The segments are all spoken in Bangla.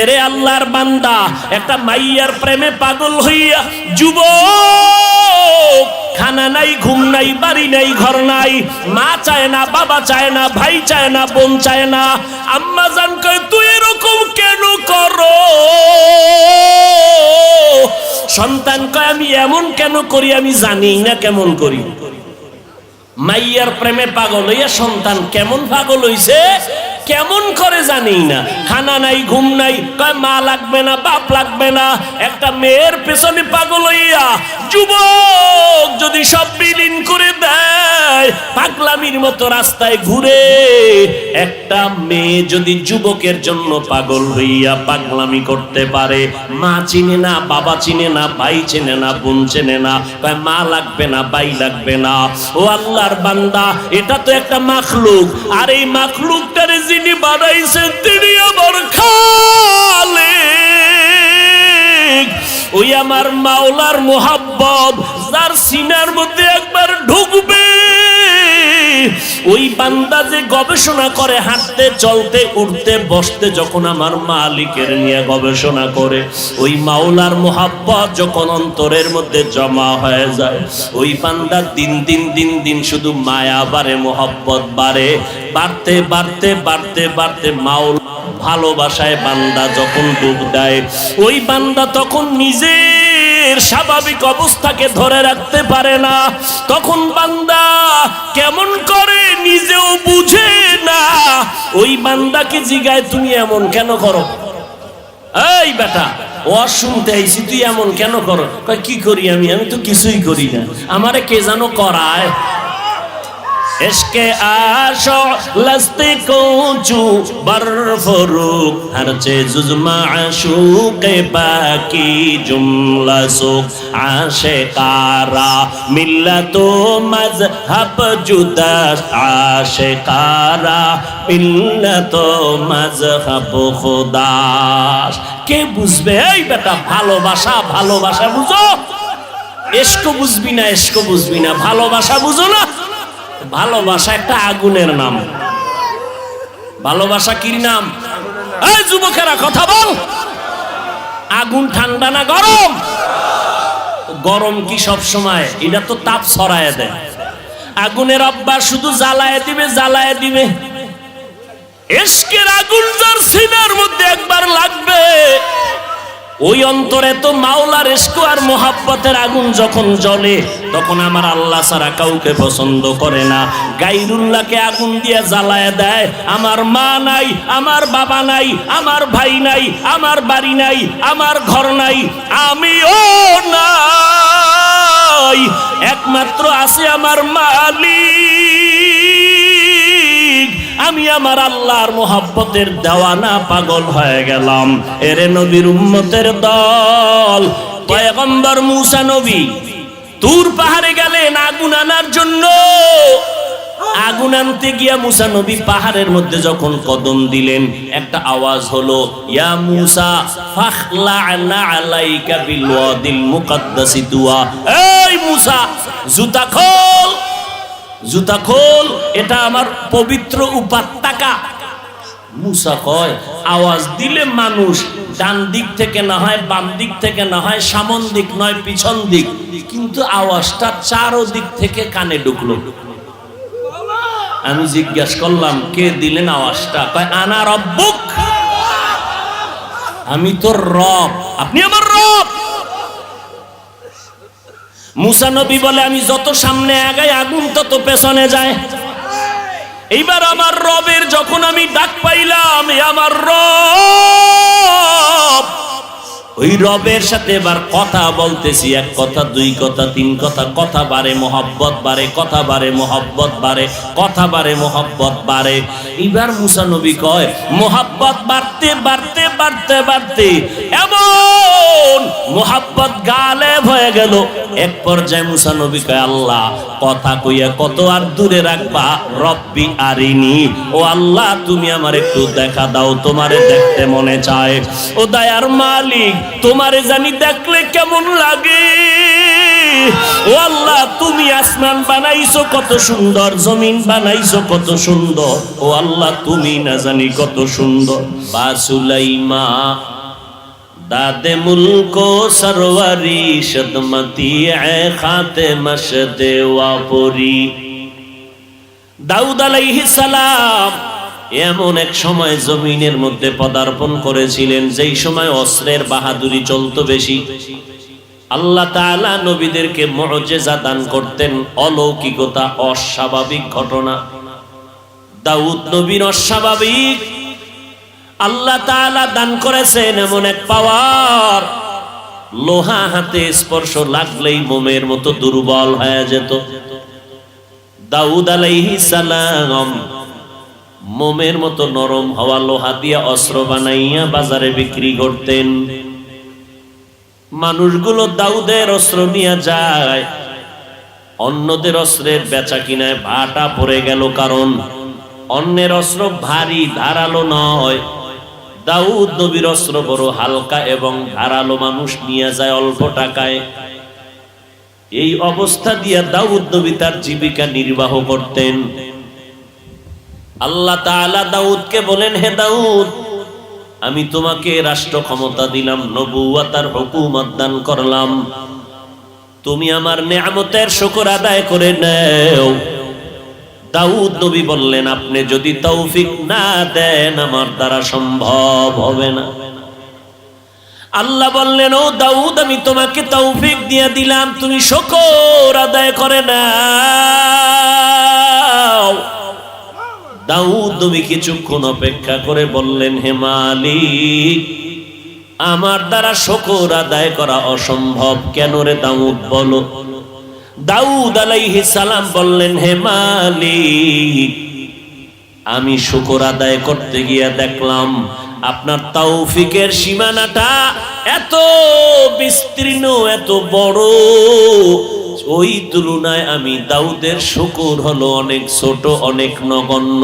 এরে আল্লাহর বান্দা, একটা মাইয়ার প্রেমে পাগল হইয়া যুবক, খানা নাই, ঘুম নাই, বাড়ি নাই, ঘর নাই, মা চায় না, বাবা চায় না, ভাই চায় না, বোন চায় না। আম্মা জান কয় তুই এরকম কেন করো? সন্তান কয় আমি এমন কেন করি আমি জানি না কেমন করি। মাইয়ার প্রেমে পাগল হইয়া সন্তান কেমন পাগল হইছে, কেমন করে জানি না। খানা নাই, ঘুম নাই, কয় মা লাগবে না, বাপ লাগবে না। একটা মেয়ের পেছনে পাগল হইয়া যুবক যদি সব বিলীন করে দেয়, পাগলামির মতো রাস্তায় ঘুরে। একটা মেয়ে যদি যুবকের জন্য পাগল হইয়া পাগলামি করতে পারে, মা চিনে না, বাবা চিনে না, ভাই চিনে না, বোন চিনে না, কয় মা লাগবে না, ভাই লাগবে না। ও আল্লাহর বান্দা, এটা তো একটা মাখলুক, আর এই মাখলুকটারে যিনি বানাইছেন তিনি আমার খালিক। ওই আমার মাওলার মোহাব্বত যার সিনার মধ্যে একবার ঢুকবে, ওই বান্দা যে গবেষণা করে হাঁটতে, চলতে, উঠতে, বসতে, যখন আমার মালিকের নিয়ে গবেষণা করে, ওই মাওলার মোহাব্বত যখন অন্তরের মধ্যে জমা হয়ে যায়, ওই বান্দা দিন দিন দিন দিন শুধু মায়া বাড়ে, মোহাব্বত বাড়ে, বাড়তে বাড়তে বাড়তে বাড়তে মাওলা ভালোবাসায় বান্দা যখন ডুব দেয়, ওই বান্দা তখন নিজের স্বাভাবিক অবস্থাকে ধরে রাখতে পারে না। তখন বান্দা কেমন করে নিজেও বুঝে না। ওই বান্দাকে জিগায় তুমি এমন কেন করো? এই বেটা, ও শুনতে আইছি, তুই এমন কেন করো? কয় কি করি আমি? আমি তো কিছুই করি না, আমারে কে জানো করায়। इश्क़े आशो लस्ते कोचू बरफरुक हर चीज़ माशूक़े बाकी जुमला सुख आशिकारा मिल्लतो मज़हब जुदा आशिकारा मिल्लतो मज़हब खुदास। কে বুঝবে? এই বেটা, ভালোবাসা ভালোবাসা বুঝো, ইশক বুঝবি না, ইশক বুঝবি না, ভালোবাসা বুঝো না। ভালোবাসা একটা আগুনের নাম। ভালোবাসা কি নাম? এই যুবকেরা কথা বল, আগুন ঠান্ডা না গরম? গরম কি সব সময়? এটা তো তাপ ছড়ায় দেয়। আগুনের অভ্যাস শুধু জ্বালায় দিবে, জ্বালায় দিবে। ইশকের আগুন যার সিনার মধ্যে একবার লাগবে, ওই অন্তরে তো মাওলার ইশক আর মোহাব্বতের আগুন যখন জ্বলে, তখন আমার আল্লাহ ছাড়া কাউকে পছন্দ করে না। গায়রুল্লাহকে আগুন দিয়ে জ্বালায় দেয়। আমার মা নাই, আমার বাবা নাই, আমার ভাই নাই, আমার বাড়ি নাই, আমার ঘর নাই, আমিও নাই, একমাত্র আছে আমার মালিক। আমি আমার আল্লাহর মোহাব্বতের দেওয়ানা, পাগল হয়ে গেলাম। এরে নবীর উম্মতের দল, পয়গম্বর মুসা নবী তুর পাহাড়ে গেলেন আগুন আনার জন্য। আগুন আনতে গিয়া মুসা নবী পাহাড়ের মধ্যে যখন কদম দিলেন, একটা আওয়াজ হলো, ইয়া মুসা ফাখলা'না আলাইকা বিল ওয়াদিল মুকাদ্দাসি তুয়া। এই মুসা, জুতা খোল, জুতা খোল, এটা আমার পবিত্র উপত্যকা। মুসা কয়, আওয়াজ দিলে মানুষ ডান দিক থেকে না হয়, বাম দিক থেকে না হয়, সামন দিক নয় পিছন দিক, কিন্তু আওয়াজটা চারদিক থেকে কানে ঢুকলো। আমি জিজ্ঞাসা করলাম, কে দিলেন আওয়াজটা? কয় আনা রব্বুক, আমি তোর রব, আপনি আমার রব। মুসা নবী বলে, আমি যত সামনে আগাই আগুন তত পেছনে যায়। এইবার আমার রবের যখন আমি ডাক পাইলাম, আমার রব, ওই রবের সাথে এবার কথা বলতেছি। এক কথা, দুই কথা, তিন কথা, কথা বাড়ে, মোহাব্বত বাড়ে, কথা বাড়ে, মোহাব্বত বাড়ে, কথা বাড়ে, মোহাব্বত বাড়ে। এবার মুসা নবী কয়, মোহাব্বত বাড়তে বাড়তে বাড়তে বাড়তে এমন মোহাব্বত গালেব হয়ে গেল। এক পর্যায়ে মুসা নবী কয়, আল্লাহ, কথা কইয়া কত আর দূরে রাখবা, রব্বি আরিনি, ও আল্লাহ তুমি আমার একটু দেখা দাও, তোমারে দেখতে মনে চায়। ও দয়ার মালিক, তোমারে জানি দেখলে কেমন লাগে। ও আল্লাহ তুমি আসমান বানাইছো কত সুন্দর, জমিন বানাইছো কত সুন্দর, ও আল্লাহ তুমি না জানি কত সুন্দর। বা সুলাইমা দাদে মুলকো সরওয়ারি শদমতি এ খাতে মশদে ওয়াপরি। দাউদ আলাইহিস সালাম এমন এক সময় জমিনের মধ্যে পদার্পণ করেছিলেন যেই সময় অস্ত্রের বাহাদুরি চলতো বেশি। আল্লাহ তাআলা নবীদেরকে মুআজিজা দান করতেন, অলৌকিকতা, অস্বাভাবিক ঘটনা। দাউদ নবীর অস্বাভাবিক আল্লাহ তাআলা দান করেছেন এমন এক পাওয়ার, লোহা হাতে স্পর্শ লাগলেই মোমের মতো দুর্বল হয়ে যেত। দাউদ আলাইহিস সালাম মোমের মতো নরম হওয়া লোহা দিয়ে অস্ত্র বানাইয়া বাজারে বিক্রি করতেন। মানুষগুলো দাউদের অস্ত্র নিয়ে যায়, অন্যদের অস্ত্রের বেচা কিনায় ভাটা পড়ে গেল, কারণ অন্যের অস্ত্র ভারী ধারালো নয়, দাউদ নবীর অস্ত্র বড় হালকা এবং ধারালো, মানুষ নিয়ে যায় অল্প টাকায়। এই অবস্থা দিয়া দাউদ নবী তার জীবিকা নির্বাহ করতেন। আল্লাহ তাআলা দাউদকে বলেন, হে দাউদ, আমি তোমাকে রাষ্ট্র ক্ষমতা দিলাম, নবুয়তার হুকুমত দান করলাম, তুমি আমার নেয়ামতের শুকর আদায় করে নাও। দাউদ নবী বললেন, আপনি যদি তৌফিক না দেন আমার দ্বারা সম্ভব হবে না। আল্লাহ বললেন, ও দাউদ, আমি তোমাকে তৌফিক দিয়ে দিলাম, তুমি শুকর আদায় করে নাও। দাউদ নবী কিছুক্ষণ অপেক্ষা করে বললেন, হে মালিক, আমার দ্বারা শুকর আদায় করা অসম্ভব। কেন রে দাউদ, বলো। দাউদ আলাইহিস সালাম বললেন, হে মালিক, আমি শুকর আদায় করতে গিয়ে দেখলাম আপনার তৌফিকের সীমানাটা এত বিস্তীর্ণ, এত বড়, ওই তুলনায় আমি দাউদের শুকর হলো অনেক ছোট, অনেক নগণ্য।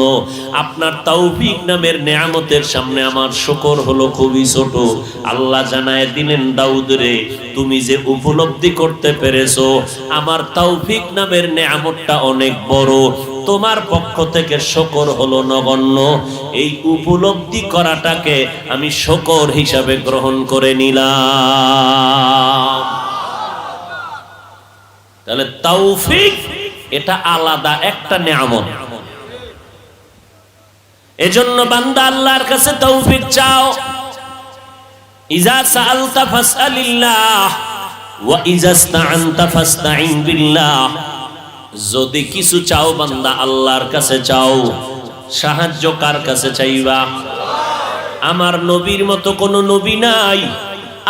আপনার তৌফিক নামের নেয়ামতের সামনে আমার শুকর হলো খুবই ছোট। আল্লাহ জানায় দিলেন, দাউদ রে, তুমি যে উপলব্ধি করতে পেরেছো আমার তৌফিক নামের নেয়ামতটা অনেক বড়, তোমার পক্ষ থেকে শুকর হলো নগণ্য। এই উপলব্ধি করাটাকে আমি শুকর হিসাবে গ্রহণ করে নিলাম। তাহলে তৌফিক এটা আলাদা একটা নেয়ামত। এজন্য বান্দা আল্লাহর কাছে তৌফিক চাও। ইজা সাআলতা ফাসআলিল্লাহ ওয়া ইজা ইসতাআনতা ফাসতাইন বিল্লাহ। যদি কিছু চাও বান্দা আল্লাহর কাছে চাও। সাহায্য কার কাছে চাইবা? আমার নবীর মতো কোনো নবী নাই,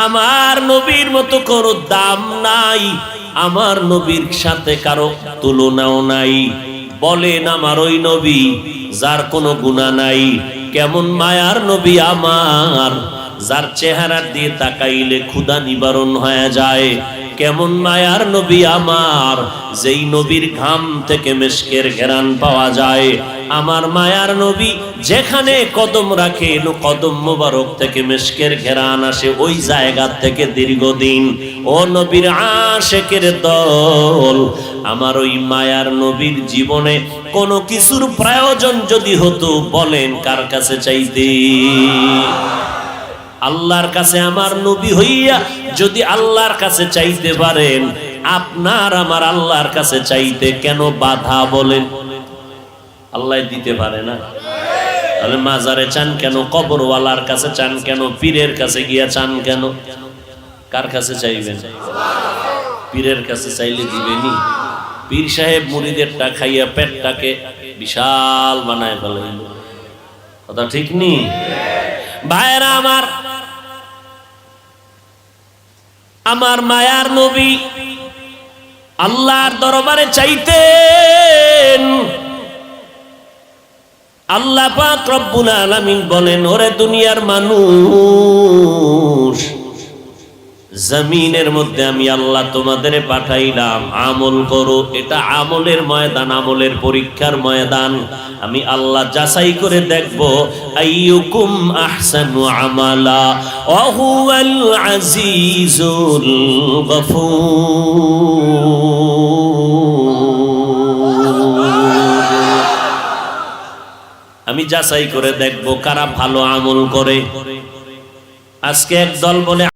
আমার নবীর মতো কোনো দাম নাই, আমার নবীর সাথে কারো তুলনাও নাই। বলেন আমার ওই নবী যার কোনো গুনাহ নাই, কেমন মায়ার নবী আমার, যার চেহারা দিয়ে তাকাইলে ক্ষুধা নিবারণ হয়ে যায়। কেমন মায়ার নবী আমার, যেই নবীর ঘাম থেকে মিশকের ঘেরান পাওয়া যায়। আমার মায়ার নবী যেখানে কদম রাখে, কদম মোবারক থেকে মিশকের ঘেরান আসে, ওই জায়গা থেকে দীর্ঘদিন। ও নবীর আশেকের দল, আমার ওই মায়ার নবীর জীবনে কোনো কিছুর প্রয়োজন যদি হতো, বলেন কার কাছে চাইতে? আল্লাহর কাছে আমার নবী হইয়া যদি আল্লাহর কাছে চাইতে পারেন, আপনার আমার আল্লাহর কাছে চাইতে কেন বাধা বলেন? আল্লাহ দিতে পারে না, তাহলে মাজারে চান কেন? কবরওয়ালার কাছে চান কেন? পীরের কাছে গিয়া চান কেন? কার কাছে চাইবেন? পীরের কাছে চাইলে দিবেনি? পীর সাহেব মুরিদেরটা খাইয়া পেটটাকে বিশাল বানায় ফেলেন, কথা ঠিক নি? ভাইরা আমার, আমার মায়ার নবী আল্লাহর দরবারে চাইতেন। আল্লাহ পাক রব্বুল আলামিন বলেন, ওরে দুনিয়ার মানুষ, জমিনের মধ্যে আমি আল্লাহ তোমাদের পাঠাইলাম, আমল করো। এটা আমলের ময়দান, আমলের পরীক্ষার ময়দান। আমি আল্লাহ যাচাই করে দেখব আইয়ুকুম আহসানু আমালা ওয়া হুয়াল আজিজুল গফুর। আমি যাচাই করে দেখব কারা ভালো আমল করে। আজকে একদল বলে